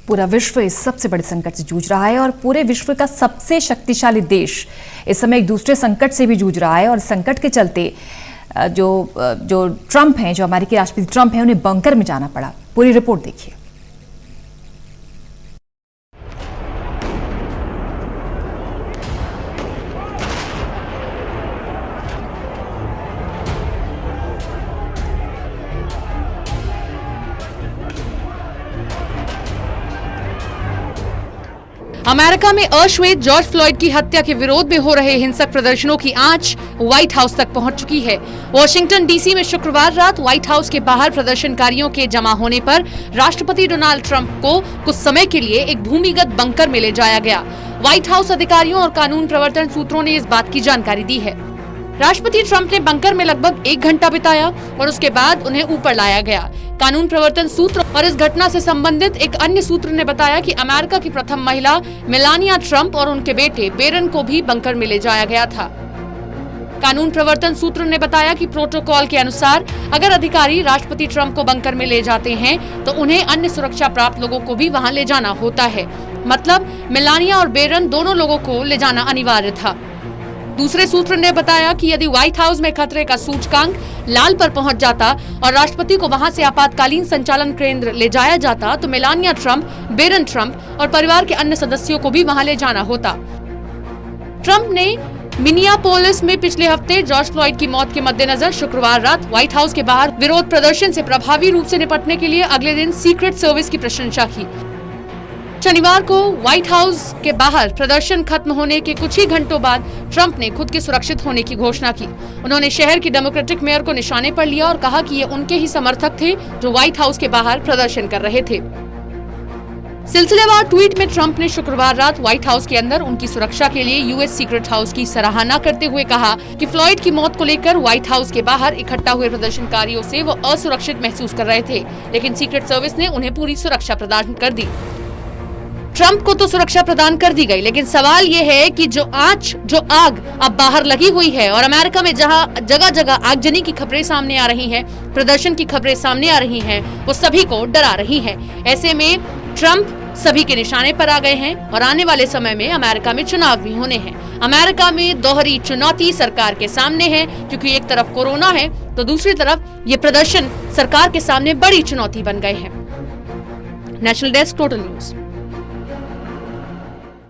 पूरा विश्व इस सबसे बड़े संकट से जूझ रहा है और पूरे विश्व का सबसे शक्तिशाली देश इस समय एक दूसरे संकट से भी जूझ रहा है। और संकट के चलते जो ट्रंप हैं, जो अमेरिकी राष्ट्रपति ट्रंप हैं, उन्हें बंकर में जाना पड़ा। पूरी रिपोर्ट देखिए। अमेरिका में अश्वेत जॉर्ज फ्लॉयड की हत्या के विरोध में हो रहे हिंसक प्रदर्शनों की आंच व्हाइट हाउस तक पहुंच चुकी है। वॉशिंगटन डीसी में शुक्रवार रात व्हाइट हाउस के बाहर प्रदर्शनकारियों के जमा होने पर राष्ट्रपति डोनाल्ड ट्रंप को कुछ समय के लिए एक भूमिगत बंकर में ले जाया गया। व्हाइट हाउस अधिकारियों और कानून प्रवर्तन सूत्रों ने इस बात की जानकारी दी है। राष्ट्रपति ट्रंप ने बंकर में लगभग 1 घंटा बिताया और उसके बाद उन्हें ऊपर लाया गया। कानून प्रवर्तन सूत्र और इस घटना से संबंधित एक अन्य सूत्र ने बताया कि अमेरिका की प्रथम महिला मेलानिया ट्रंप और उनके बेटे बेरन को भी बंकर में ले जाया गया था। कानून प्रवर्तन सूत्र ने बताया कि प्रोटोकॉल के अनुसार अगर अधिकारी राष्ट्रपति ट्रंप को बंकर में ले जाते हैं तो उन्हें अन्य सुरक्षा प्राप्त लोगों को भी वहां ले जाना होता है। मतलब मेलानिया और बेरन दोनों लोगों को ले जाना अनिवार्य था। दूसरे सूत्र ने बताया कि यदि व्हाइट हाउस में खतरे का सूचकांक लाल पर पहुंच जाता और राष्ट्रपति को वहां से आपातकालीन संचालन केंद्र ले जाया जाता तो मेलानिया ट्रंप, बेरन ट्रंप और परिवार के अन्य सदस्यों को भी वहां ले जाना होता। ट्रंप ने मिनियापोलिस में पिछले हफ्ते जॉर्ज फ्लॉयड की मौत के मद्देनजर शुक्रवार रात व्हाइट हाउस के बाहर विरोध प्रदर्शन से प्रभावी रूप से निपटने के लिए अगले दिन सीक्रेट सर्विस की प्रशंसा की। शनिवार को व्हाइट हाउस के बाहर प्रदर्शन खत्म होने के कुछ ही घंटों बाद ट्रंप ने खुद के सुरक्षित होने की घोषणा की। उन्होंने शहर की डेमोक्रेटिक मेयर को निशाने पर लिया और कहा कि ये उनके ही समर्थक थे जो व्हाइट हाउस के बाहर प्रदर्शन कर रहे थे। सिलसिलेवार ट्वीट में ट्रंप ने शुक्रवार रात व्हाइट हाउस के अंदर उनकी सुरक्षा के लिए यूएस सीक्रेट हाउस की सराहना करते हुए कहा कि फ्लॉयड की मौत को लेकर व्हाइट हाउस के बाहर इकट्ठा हुए प्रदर्शनकारियों से वो असुरक्षित महसूस कर रहे थे, लेकिन सीक्रेट सर्विस ने उन्हें पूरी सुरक्षा प्रदान कर दी। ट्रंप को तो सुरक्षा प्रदान कर दी गई, लेकिन सवाल ये है कि जो आग अब बाहर लगी हुई है और अमेरिका में जहां जगह जगह आगजनी की खबरें सामने आ रही हैं, प्रदर्शन की खबरें सामने आ रही हैं, वो सभी को डरा रही हैं। ऐसे में ट्रंप सभी के निशाने पर आ गए हैं और आने वाले समय में अमेरिका में चुनाव भी होने हैं। अमेरिका में दोहरी चुनौती सरकार के सामने है, क्योंकि एक तरफ कोरोना है तो दूसरी तरफ ये प्रदर्शन सरकार के सामने बड़ी चुनौती बन गए हैं। National desk, total news.